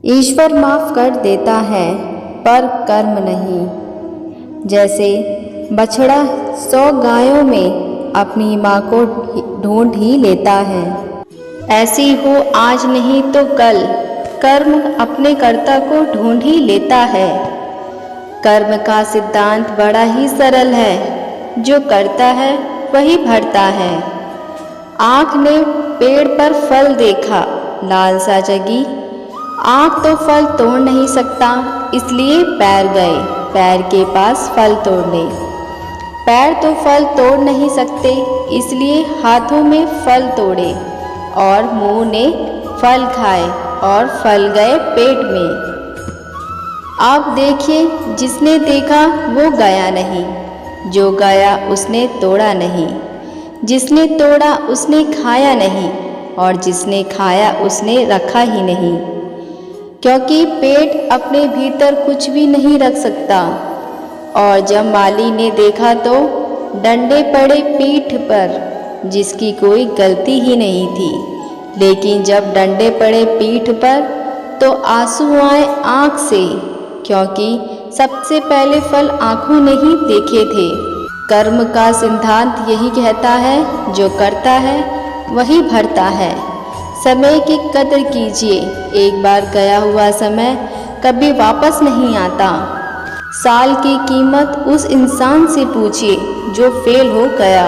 ईश्वर माफ कर देता है पर कर्म नहीं। जैसे बछड़ा 100 गायों में अपनी माँ को ढूंढ ही लेता है, ऐसी हो आज नहीं तो कल कर्म अपने कर्ता को ढूंढ ही लेता है। कर्म का सिद्धांत बड़ा ही सरल है, जो करता है वही भरता है। आँख ने पेड़ पर फल देखा, लालसा जगी, आँख तो फल तोड़ नहीं सकता, इसलिए पैर गए पैर के पास फल तोड़ने। पैर तो फल तोड़ नहीं सकते, इसलिए हाथों में फल तोड़े, और मुंह ने फल खाए और फल गए पेट में। अब देखिए, जिसने देखा वो गया नहीं, जो गया उसने तोड़ा नहीं, जिसने तोड़ा उसने खाया नहीं, और जिसने खाया उसने रखा ही नहीं। क्योंकि पेट अपने भीतर कुछ भी नहीं रख सकता। और जब माली ने देखा तो डंडे पड़े पीठ पर, जिसकी कोई गलती ही नहीं थी। लेकिन जब डंडे पड़े पीठ पर तो आंसू आए आँख से, क्योंकि सबसे पहले फल आँखों ने ही देखे थे। कर्म का सिद्धांत यही कहता है, जो करता है वही भरता है। समय की कद्र कीजिए, एक बार गया हुआ समय कभी वापस नहीं आता। साल की कीमत उस इंसान से पूछिए जो फेल हो गया।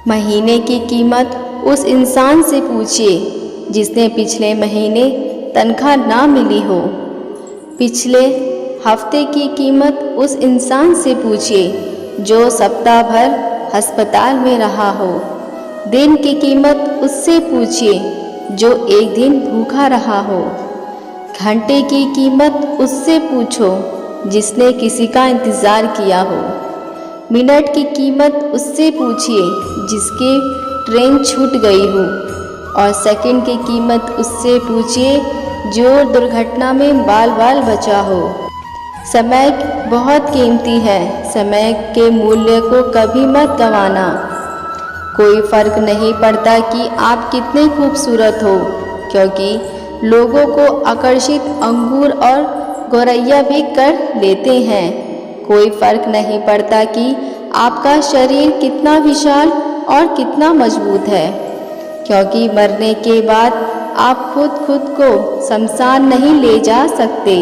महीने की कीमत उस इंसान से पूछिए जिसने पिछले महीने तनख्वाह ना मिली हो। पिछले हफ्ते की कीमत उस इंसान से पूछिए जो सप्ताह भर अस्पताल में रहा हो। दिन की कीमत उससे पूछिए जो एक दिन भूखा रहा हो। घंटे की कीमत उससे पूछो जिसने किसी का इंतज़ार किया हो। मिनट की कीमत उससे पूछिए जिसकी ट्रेन छूट गई हो। और सेकंड की कीमत उससे पूछिए जो दुर्घटना में बाल बाल बचा हो। समय बहुत कीमती है, समय के मूल्य को कभी मत गंवाना। कोई फर्क नहीं पड़ता कि आप कितने खूबसूरत हो, क्योंकि लोगों को आकर्षित अंगूर और गौरैया भी कर लेते हैं। कोई फर्क नहीं पड़ता कि आपका शरीर कितना विशाल और कितना मजबूत है, क्योंकि मरने के बाद आप खुद को शमशान नहीं ले जा सकते।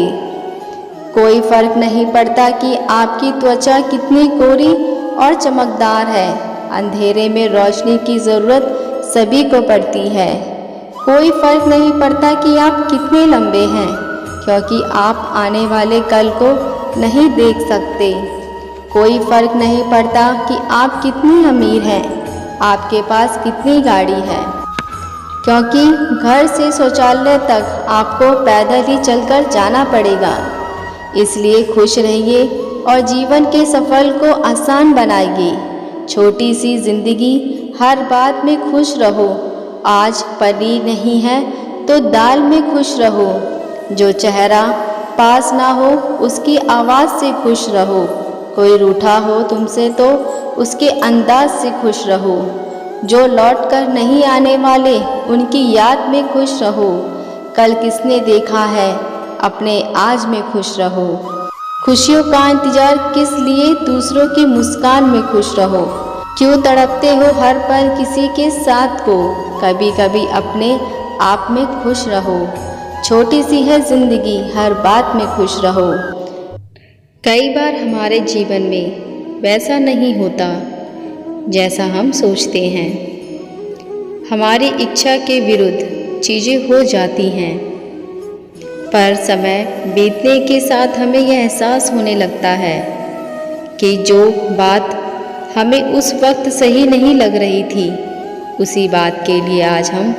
कोई फर्क नहीं पड़ता कि आपकी त्वचा कितनी कोरी और चमकदार है, अंधेरे में रोशनी की ज़रूरत सभी को पड़ती है। कोई फर्क नहीं पड़ता कि आप कितने लंबे हैं, क्योंकि आप आने वाले कल को नहीं देख सकते। कोई फर्क नहीं पड़ता कि आप कितनी अमीर हैं, आपके पास कितनी गाड़ी है, क्योंकि घर से शौचालय तक आपको पैदल ही चलकर जाना पड़ेगा। इसलिए खुश रहिए और जीवन के सफ़र को आसान बनाइए। छोटी सी जिंदगी, हर बात में खुश रहो। आज पनीर नहीं है तो दाल में खुश रहो। जो चेहरा पास ना हो उसकी आवाज़ से खुश रहो। कोई रूठा हो तुमसे तो उसके अंदाज से खुश रहो। जो लौट कर नहीं आने वाले उनकी याद में खुश रहो। कल किसने देखा है, अपने आज में खुश रहो। खुशियों का इंतजार किस लिए, दूसरों की मुस्कान में खुश रहो। क्यों तड़पते हो हर पल किसी के साथ को, कभी कभी अपने आप में खुश रहो। छोटी सी है जिंदगी, हर बात में खुश रहो। कई बार हमारे जीवन में वैसा नहीं होता जैसा हम सोचते हैं। हमारी इच्छा के विरुद्ध चीज़ें हो जाती हैं, पर समय बीतने के साथ हमें यह एहसास होने लगता है कि जो बात हमें उस वक्त सही नहीं लग रही थी, उसी बात के लिए आज हम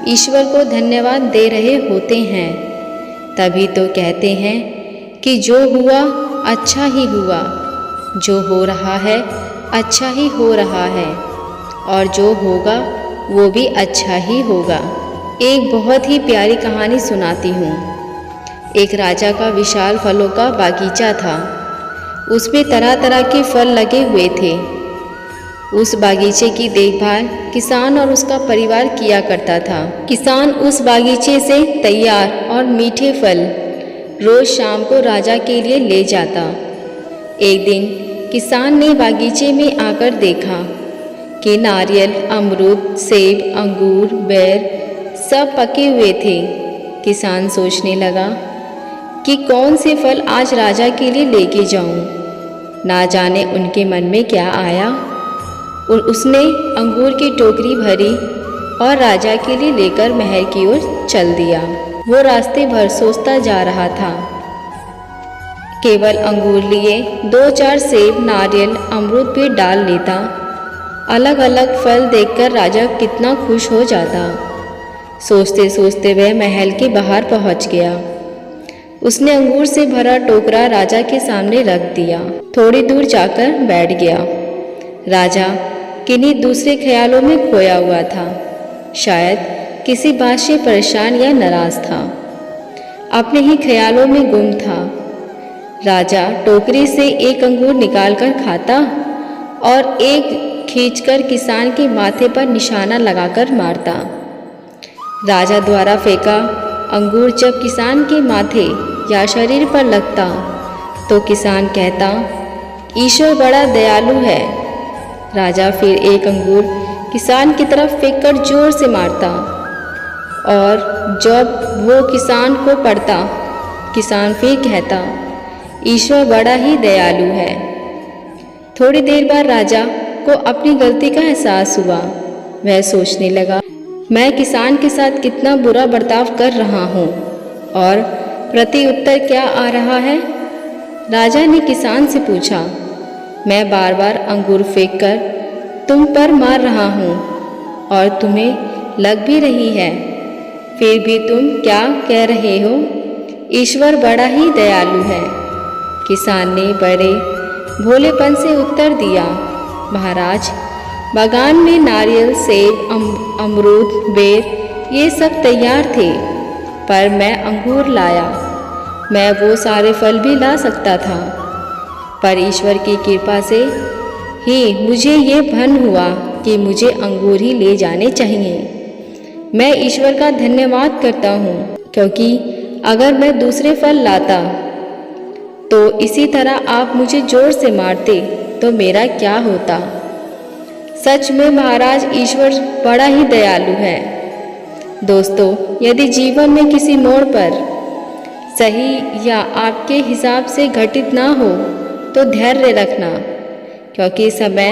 ईश्वर को धन्यवाद दे रहे होते हैं। तभी तो कहते हैं कि जो हुआ अच्छा ही हुआ, जो हो रहा है अच्छा ही हो रहा है, और जो होगा वो भी अच्छा ही होगा। एक बहुत ही प्यारी कहानी सुनाती हूँ। एक राजा का विशाल फलों का बागीचा था। उसमें तरह तरह के फल लगे हुए थे। उस बागीचे की देखभाल किसान और उसका परिवार किया करता था। किसान उस बागीचे से तैयार और मीठे फल रोज शाम को राजा के लिए ले जाता। एक दिन किसान ने बागीचे में आकर देखा कि नारियल, अमरूद, सेब, अंगूर, बेर सब पके हुए थे। किसान सोचने लगा कि कौन से फल आज राजा के लिए लेके जाऊं। ना जाने उनके मन में क्या आया और उसने अंगूर की टोकरी भरी और राजा के लिए लेकर महल की ओर चल दिया। वो रास्ते भर सोचता जा रहा था। केवल अंगूर लिए 2-4 सेब, नारियल, अमरूद भी डाल लेता। अलग अलग फल देखकर राजा कितना खुश हो जाता। सोचते सोचते वह महल के बाहर पहुंच गया। उसने अंगूर से भरा टोकरा राजा के सामने रख दिया। थोड़ी दूर जाकर बैठ गया। राजा किन्हीं दूसरे ख्यालों में खोया हुआ था। शायद किसी बात से परेशान या नाराज था। अपने ही ख्यालों में गुम था। राजा टोकरी से एक अंगूर निकालकर खाता और एक खींचकर किसान के माथे पर निशाना लगाकर मारता। राजा द्वारा फेंका अंगूर जब किसान के माथे या शरीर पर लगता तो किसान कहता, ईश्वर बड़ा दयालु है। राजा फिर एक अंगूर किसान की तरफ फेंककर जोर से मारता और जब वो किसान को पड़ता, किसान फिर कहता, ईश्वर बड़ा ही दयालु है। थोड़ी देर बाद राजा को अपनी गलती का एहसास हुआ। वह सोचने लगा, मैं किसान के साथ कितना बुरा बर्ताव कर रहा हूँ और प्रति उत्तर क्या आ रहा है। राजा ने किसान से पूछा, मैं बार बार अंगूर फेंककर तुम पर मार रहा हूँ और तुम्हें लग भी रही है, फिर भी तुम क्या कह रहे हो, ईश्वर बड़ा ही दयालु है। किसान ने बड़े भोलेपन से उत्तर दिया, महाराज, बागान में नारियल, सेब, अमरूद, बेर ये सब तैयार थे, पर मैं अंगूर लाया। मैं वो सारे फल भी ला सकता था, पर ईश्वर की कृपा से ही मुझे ये भ्रम हुआ कि मुझे अंगूर ही ले जाने चाहिए। मैं ईश्वर का धन्यवाद करता हूँ, क्योंकि अगर मैं दूसरे फल लाता तो इसी तरह आप मुझे जोर से मारते तो मेरा क्या होता। सच में महाराज, ईश्वर बड़ा ही दयालु है। दोस्तों, यदि जीवन में किसी मोड़ पर सही या आपके हिसाब से घटित ना हो तो धैर्य रखना, क्योंकि समय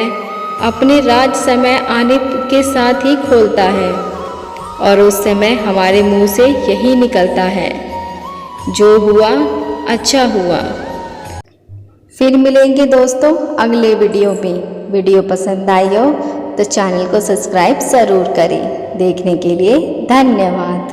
अपने राज समय आने के साथ ही खोलता है और उस समय हमारे मुंह से यही निकलता है, जो हुआ अच्छा हुआ। फिर मिलेंगे दोस्तों अगले वीडियो में। वीडियो पसंद आई हो तो चैनल को सब्सक्राइब ज़रूर करें। देखने के लिए धन्यवाद।